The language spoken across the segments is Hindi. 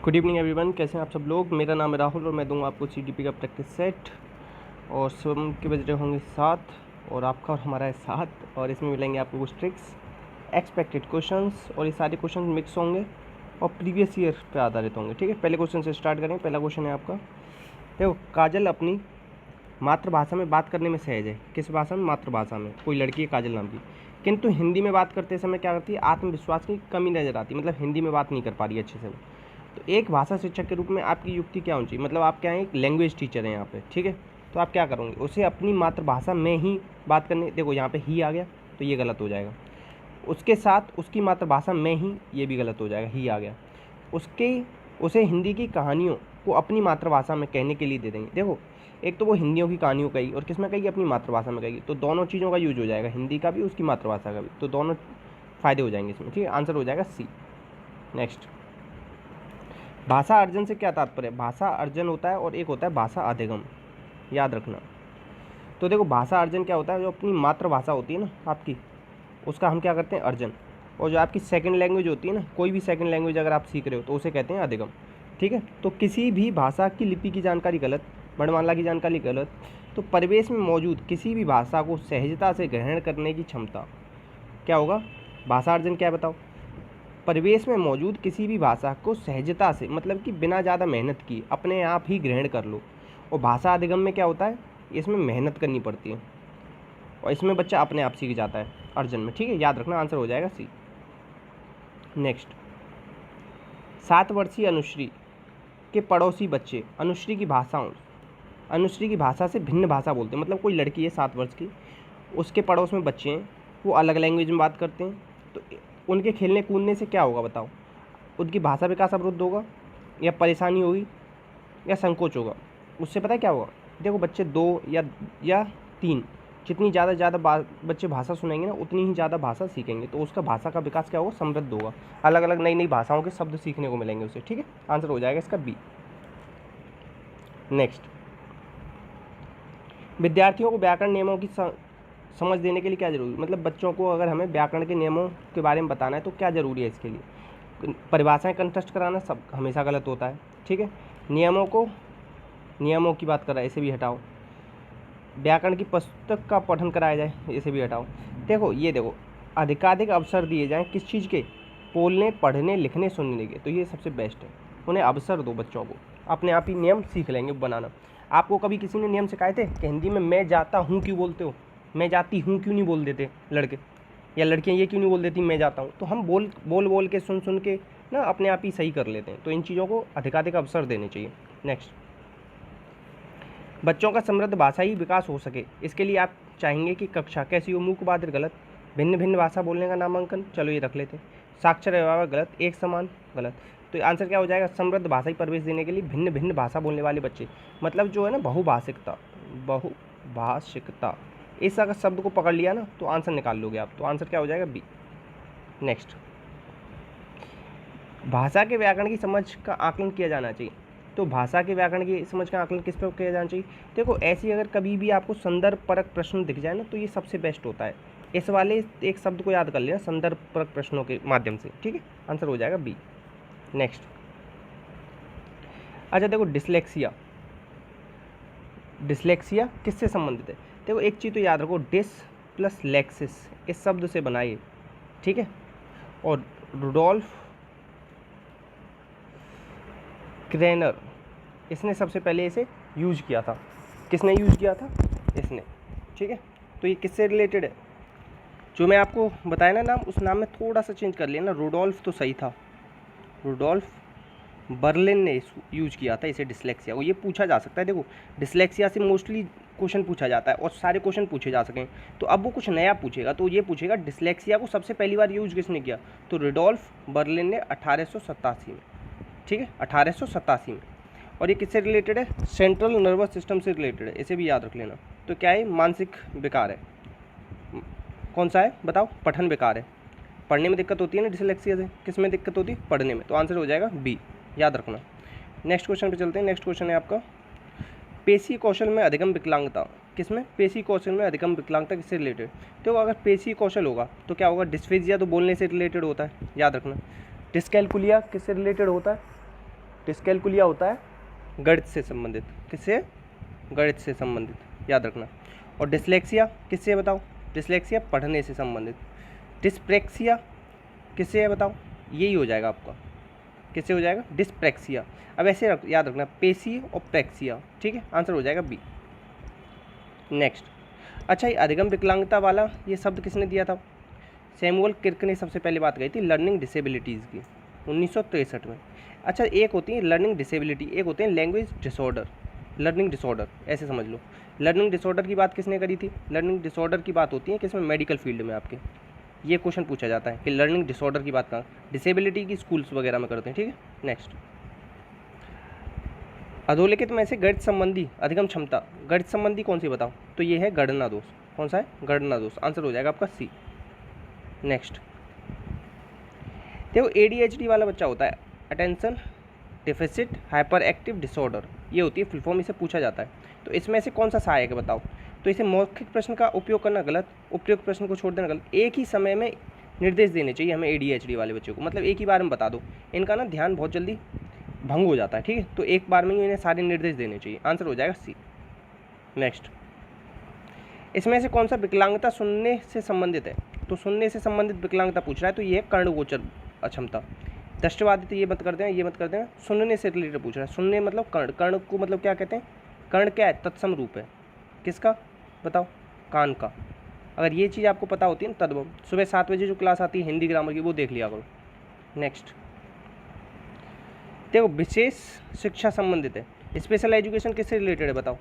गुड इवनिंग एवरीवन, कैसे हैं आप सब लोग। मेरा नाम है राहुल और मैं दूंगा आपको सीडीपी का प्रैक्टिस सेट। और सुबह के बज रहे होंगे 7 और आपका और हमारा है 7 और इसमें मिलेंगे आपको कुछ ट्रिक्स, एक्सपेक्टेड क्वेश्चंस और ये सारे क्वेश्चन मिक्स होंगे और प्रीवियस ईयर पे आधारित होंगे। ठीक है, पहले क्वेश्चन से स्टार्ट करें। पहला क्वेश्चन है आपका, देखो, काजल अपनी मातृभाषा में बात करने में सहज है। किस भाषा में? मातृभाषा में। कोई लड़की है काजल नाम की, किंतु हिंदी में बात करते समय क्या करती है? आत्मविश्वास की कमी नजर आती है, मतलब हिंदी में बात नहीं कर पा रही है अच्छे से वो। तो एक भाषा शिक्षक के रूप में आपकी युक्ति क्या होनी चाहिए? मतलब आप क्या हैं, एक लैंग्वेज टीचर हैं यहाँ पे, ठीक है। तो आप क्या करोगे? उसे अपनी मातृभाषा में ही बात करने, देखो यहाँ पे ही आ गया तो ये गलत हो जाएगा। उसके साथ उसकी मातृभाषा में ही, ये भी गलत हो जाएगा, ही आ गया। उसे हिंदी की कहानियों को अपनी मातृभाषा में कहने के लिए दे देंगे। देखो, एक तो वो हिंदियों की कहानियों कही और किस में कही? अपनी मातृभाषा में कही, तो दोनों चीज़ों का यूज हो जाएगा, हिंदी का भी उसकी मातृभाषा का भी, तो दोनों फायदे हो जाएंगे इसमें। ठीक है, आंसर हो जाएगा सी। नेक्स्ट, भाषा अर्जन से क्या तात्पर्य है? भाषा अर्जन होता है और एक होता है भाषा अधिगम, याद रखना। तो देखो, भाषा अर्जन क्या होता है? जो अपनी मातृभाषा होती है ना आपकी, उसका हम क्या करते हैं? अर्जन। और जो आपकी सेकंड लैंग्वेज होती है ना, कोई भी सेकंड लैंग्वेज अगर आप सीख रहे हो तो उसे कहते हैं अधिगम। ठीक है, तो किसी भी भाषा की लिपि की जानकारी गलत, वर्णमाला की जानकारी गलत, तो परिवेश में मौजूद किसी भी भाषा को सहजता से ग्रहण करने की क्षमता क्या होगा? भाषा अर्जन क्या है बताओ? परिवेश में मौजूद किसी भी भाषा को सहजता से, मतलब कि बिना ज़्यादा मेहनत की अपने आप ही ग्रहण कर लो। और भाषा अधिगम में क्या होता है? इसमें मेहनत करनी पड़ती है और इसमें बच्चा अपने आप सीख जाता है अर्जन में। ठीक है, याद रखना, आंसर हो जाएगा सी। नेक्स्ट, 7 वर्षीय अनुश्री के पड़ोसी बच्चे अनुश्री की भाषा से भिन्न भाषा बोलते हैं। मतलब कोई लड़की है 7 वर्ष की, उसके पड़ोस में बच्चे हैं, वो अलग लैंग्वेज में बात करते हैं, तो उनके खेलने कूदने से क्या होगा बताओ? उनकी भाषा विकास अवरुद्ध होगा, या परेशानी होगी, या संकोच होगा? उससे पता है क्या होगा? देखो, बच्चे 2 या 3, जितनी ज़्यादा बच्चे भाषा सुनेंगे ना, उतनी ही ज़्यादा भाषा सीखेंगे, तो उसका भाषा का विकास क्या होगा? समृद्ध होगा, अलग अलग नई नई भाषाओं के शब्द सीखने को मिलेंगे उसे। ठीक है, आंसर हो जाएगा इसका बी। नेक्स्ट, विद्यार्थियों को व्याकरण नियमों की समझ देने के लिए क्या जरूरी? मतलब बच्चों को अगर हमें व्याकरण के नियमों के बारे में बताना है तो क्या ज़रूरी है इसके लिए? परिभाषाएं कंठस्थ कराना सब हमेशा गलत होता है। ठीक है, नियमों की बात कर रहा है, इसे भी हटाओ। व्याकरण की पुस्तक का पठन कराया जाए, इसे भी हटाओ। देखो, ये देखो, अधिकाधिक अवसर दिए जाएं किस चीज़ के? बोलने, पढ़ने, लिखने, सुनने के, तो ये सबसे बेस्ट है। उन्हें अवसर दो, बच्चों को अपने आप ही नियम सीख लेंगे बनाना। आपको कभी किसी ने नियम सिखाए थे कि हिंदी में मैं जाता हूँ क्यों बोलते हो? मैं जाती हूँ क्यों नहीं बोल देते लड़के, या लड़कियाँ ये क्यों नहीं बोल देती मैं जाता हूँ? तो हम बोल के सुन के ना अपने आप ही सही कर लेते हैं। तो इन चीज़ों को अधिकाधिक अवसर देने चाहिए। नेक्स्ट, बच्चों का समृद्ध भाषाई विकास हो सके, इसके लिए आप चाहेंगे कि कक्षा कैसी हो? मूक बधिर गलत, भिन्न भिन्न भाषा बोलने का नामांकन, चलो ये रख लेते हैं। साक्षर अभिभावक गलत, एक समान गलत। तो आंसर क्या हो जाएगा? समृद्ध भाषाई परिवेश देने के लिए भिन्न भिन्न भाषा बोलने वाले बच्चे, मतलब जो है ना बहुभाषिकता, इस अगर शब्द को पकड़ लिया ना तो आंसर निकाल लोगे आप। तो आंसर क्या हो जाएगा? बी। नेक्स्ट, भाषा के व्याकरण की समझ का आकलन किया जाना चाहिए। तो भाषा के व्याकरण की समझ का आकलन किस पर किया जाना चाहिए? देखो, ऐसी अगर कभी भी आपको संदर्भ परक प्रश्न दिख जाए ना तो ये सबसे बेस्ट होता है। इस वाले एक शब्द को याद कर लेना, संदर्भ परक प्रश्नों के माध्यम से। ठीक है, आंसर हो जाएगा बी। नेक्स्ट, अच्छा देखो, डिसलेक्सिया किससे संबंधित है? देखो, एक चीज़ तो याद रखो, डिस प्लस लेक्सिस इस शब्द से बनाइए। ठीक है, और रुडोल्फ क्रेनर, इसने सबसे पहले इसे यूज किया था। किसने यूज किया था? इसने। ठीक है, तो ये किससे रिलेटेड है? जो मैं आपको बताया ना नाम, उस नाम में थोड़ा सा चेंज कर लिया ना। रुडोल्फ तो सही था, रुडोल्फ बर्लिन ने यूज किया था इसे, डिसलेक्सिया को। ये पूछा जा सकता है, देखो डिसलेक्सिया से मोस्टली क्वेश्चन पूछा जाता है और सारे क्वेश्चन पूछे जा सकें। तो अब वो कुछ नया पूछेगा, तो ये पूछेगा डिसलेक्सिया को सबसे पहली बार यूज किसने किया? तो रुडोल्फ बर्लिन ने 1887 में। ठीक है, 1887 में। और ये किससे रिलेटेड है? सेंट्रल नर्वस सिस्टम से रिलेटेड है, इसे भी याद रख लेना। तो क्या है? मानसिक विकार है। कौन सा है बताओ? पठन विकार है। पढ़ने में दिक्कत होती है ना डिसलेक्सिया से, किस में दिक्कत होती है? पढ़ने में। तो आंसर हो जाएगा बी, याद रखना। नेक्स्ट क्वेश्चन पे चलते हैं। नेक्स्ट क्वेश्चन है आपका, पेशी कौशल में अधिगम विकलांगता, किसमें? पेशी कौशल में अधिगम विकलांगता किससे रिलेटेड? तो अगर पेशी कौशल होगा तो क्या होगा? डिस्फेजिया तो बोलने से रिलेटेड होता है, याद रखना। डिस्कैलकुलिया किससे रिलेटेड होता है? डिस्कैलकुलिया होता है गणित से संबंधित, किससे? गणित से संबंधित, याद रखना। और डिसलेक्सिया किससे है बताओ? डिसलेक्सिया पढ़ने से संबंधित। डिस्प्रेक्सिया किससे है बताओ? यही हो जाएगा आपका, किससे हो जाएगा? डिस्प्रेक्सिया। अब ऐसे याद रखना, पेशी और प्रेक्सिया, ठीक है, आंसर हो जाएगा बी। नेक्स्ट, अच्छा ये अधिगम विकलांगता वाला ये शब्द किसने दिया था? सैमुअल किर्क ने सबसे पहले बात कही थी लर्निंग डिसेबिलिटीज़ की 1963 में। अच्छा, एक होती है लर्निंग डिसेबिलिटी, एक होते हैं लैंग्वेज डिसऑर्डर, लर्निंग डिसऑर्डर, ऐसे समझ लो। लर्निंग डिसऑर्डर की बात किसने करी थी? लर्निंग डिसऑर्डर की बात होती है किसमें? मेडिकल फील्ड में आपके ये क्वेश्चन पूछा जाता है कि लर्निंग डिसऑर्डर की बात कहाँ, डिसेबिलिटी की स्कूल्स वगैरह में करते हैं, ठीक है। नेक्स्ट, अधोलिखित में से गणित संबंधी अधिगम क्षमता, गणित संबंधी कौन सी बताओ? तो ये है गणना दोष। कौन सा है? गणना दोष, आंसर हो जाएगा आपका सी। नेक्स्ट, देखो ADHD वाला बच्चा होता है attention deficit hyper active disorder, ये होती है फुल फॉर्म, इसे पूछा जाता है। तो इसमें से कौन सा सहायक है बताओ? तो इसे मौखिक प्रश्न का उपयोग करना गलत, उपयुक्त प्रश्न को छोड़ देना गलत। एक ही समय में निर्देश देने चाहिए हमें ADHD वाले बच्चों को, मतलब एक ही बार में बता दो, इनका ना ध्यान बहुत जल्दी भंग हो जाता है, ठीक है। तो एक बार में ही इन्हें सारे निर्देश देने चाहिए, आंसर हो जाएगा सी। नेक्स्ट, इसमें से कौन सा विकलांगता सुनने से संबंधित है? तो सुनने से संबंधित विकलांगता पूछ रहा है, तो ये है कर्णगोचर अक्षमता। दृष्टिबाधित ये मत कर देना, ये मत कर देना, सुनने से रिलेटेड पूछ रहा है। सुनने मतलब कर्ण, कर्ण को मतलब क्या कहते हैं? कर्ण क्या है? तत्सम रूप है किसका बताओ? कान का। अगर ये चीज़ आपको पता होती है ना तब सुबह 7 बजे जो क्लास आती है हिंदी ग्रामर की, वो देख लिया करो। नेक्स्ट, देखो विशेष शिक्षा संबंधित है, स्पेशल एजुकेशन किससे रिलेटेड है बताओ?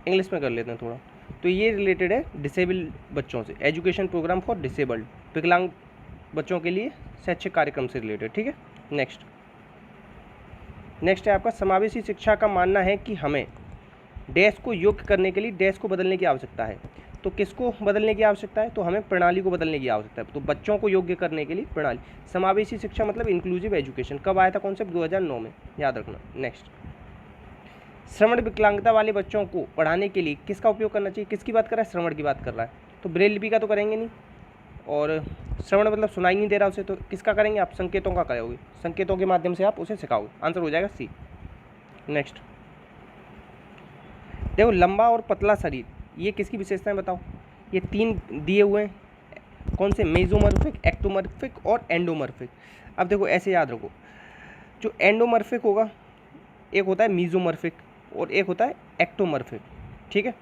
इंग्लिश में कर लेते हैं थोड़ा। तो ये रिलेटेड है डिसेबल्ड बच्चों से, एजुकेशन प्रोग्राम फॉर डिसेबल्ड, विकलांग बच्चों के लिए शैक्षिक कार्यक्रम से रिलेटेड, ठीक है। नेक्स्ट, नेक्स्ट है आपका समावेशी शिक्षा का मानना है कि हमें डैश को योग्य करने के लिए डैश को बदलने की आवश्यकता है। तो किसको बदलने की आवश्यकता है? तो हमें प्रणाली को बदलने की आवश्यकता है। तो बच्चों को योग्य करने के लिए प्रणाली, समावेशी शिक्षा मतलब इंक्लूसिव एजुकेशन, कब आया था कॉन्सेप्ट? 2009 में, याद रखना। नेक्स्ट, श्रवण विकलांगता वाले बच्चों को पढ़ाने के लिए किसका उपयोग करना चाहिए? किसकी बात कर रहा है? श्रवण की बात कर रहा है। तो ब्रेल लिपि का तो करेंगे नहीं, और श्रवण मतलब सुनाई नहीं दे रहा उसे, तो किसका करेंगे आप? संकेतों का करोगे, संकेतों के माध्यम से आप उसे सिखाओगे, आंसर हो जाएगा सी। नेक्स्ट, देखो लंबा और पतला शरीर, ये किसकी विशेषताएं बताओ? ये 3 दिए हुए हैं, कौन से? मेसोमॉर्फिक, एक्टोमॉर्फिक और एंडोमॉर्फिक। अब देखो ऐसे याद रखो, जो एंडोमॉर्फिक होगा, एक होता है मीजोमॉर्फिक और एक होता है एक्टोमॉर्फिक, ठीक है।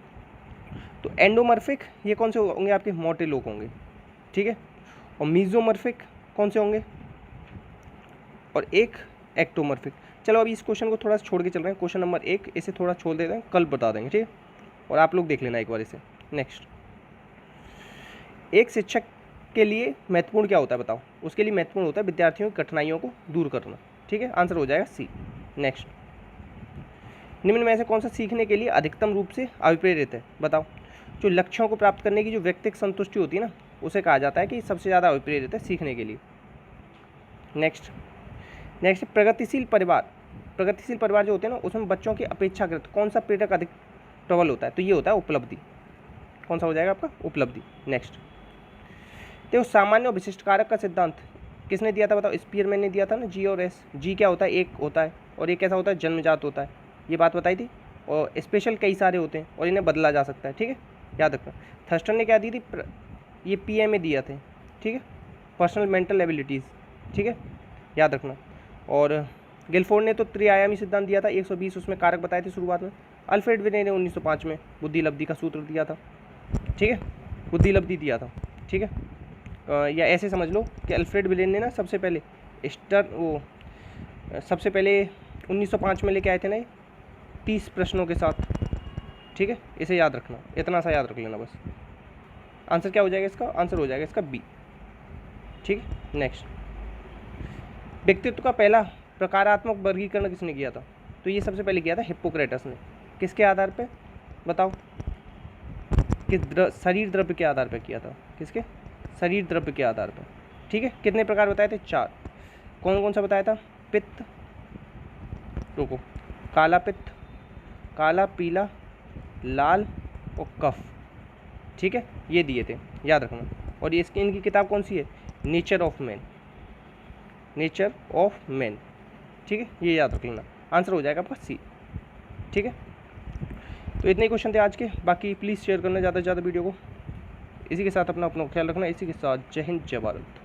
तो एंडोमॉर्फिक ये कौन से होंगे? आपके मोटे लोग होंगे, ठीक है। और मीजोमॉर्फिक कौन से होंगे? और एक एक्टोमॉर्फिक। चलो अभी इस क्वेश्चन को थोड़ा छोड़ के चल रहे हैं, क्वेश्चन नंबर 1 इसे थोड़ा छोड़ देते हैं, कल बता देंगे, ठीक है। और आप लोग देख लेना एक बार इसे। नेक्स्ट, एक शिक्षक के लिए महत्वपूर्ण क्या होता है बताओ? उसके लिए महत्वपूर्ण होता है विद्यार्थियों की कठिनाइयों को दूर करना, ठीक है, आंसर हो जाएगा सी। नेक्स्ट, निम्न में से कौन सा सीखने के लिए अधिकतम रूप से अभिप्रेरित है बताओ? जो लक्ष्यों को प्राप्त करने की जो व्यक्तिगत संतुष्टि होती है ना, उसे कहा जाता है कि सबसे ज़्यादा अभिप्रेरित है सीखने के लिए। नेक्स्ट, नेक्स्ट प्रगतिशील परिवार, प्रगतिशील परिवार जो होते हैं ना, उसमें बच्चों की अपेक्षाकृत कौन सा प्रेरक अधिक प्रबल होता है? तो ये होता है उपलब्धि। कौन सा हो जाएगा आपका? उपलब्धि। नेक्स्ट, देखो सामान्य और विशिष्ट कारक का सिद्धांत किसने दिया था बताओ? स्पीयरमैन ने दिया था ना, जी और एस। जी क्या होता है? एक होता है, और एक कैसा होता है? जन्मजात होता है, ये बात बताई थी। और स्पेशल कई सारे होते हैं और इन्हें बदला जा सकता है, ठीक है, याद रखना। थर्स्टन ने क्या दी थी? ये PMA दिया थे, ठीक है, पर्सनल मेंटल एबिलिटीज़, ठीक है, याद रखना। और गिलफोर्ड ने तो त्रिआयामी सिद्धांत दिया था, 120 उसमें कारक बताए थे शुरुआत में। अल्फ्रेड विने ने 1905 में बुद्धि लब्धि का सूत्र दिया था, ठीक है, बुद्धि लब्धि दिया था, ठीक है। या ऐसे समझ लो कि अल्फ्रेड विलेन ने ना सबसे पहले सबसे पहले 1905 में लेके आए थे ना 30 प्रश्नों के साथ, ठीक है, इसे याद रखना, इतना सा याद रख लेना बस। आंसर क्या हो जाएगा इसका? आंसर हो जाएगा इसका बी, ठीक है। नेक्स्ट, व्यक्तित्व का पहला प्रकारात्मक वर्गीकरण किसने किया था? तो ये सबसे पहले किया था हिप्पोक्रेटस ने। किसके आधार पे बताओ? किस शरीर द्रव्य के आधार पर किया था? किसके? शरीर द्रव्य के आधार पर, ठीक है। कितने प्रकार बताए थे? 4। कौन कौन सा बताया था? पित्त, रुको, काला पित्त, काला, पीला, लाल और कफ, ठीक है, ये दिए थे, याद रखना। और ये इनकी किताब कौन सी है? Nature of man, nature of man, ठीक है, ये याद रख लेना, आंसर हो जाएगा आपका सी। ठीक है, तो इतने ही क्वेश्चन थे आज के। बाकी प्लीज़ शेयर करना ज़्यादा से ज़्यादा वीडियो को। इसी के साथ अपना ख्याल रखना। इसी के साथ जय हिंद जय भारत।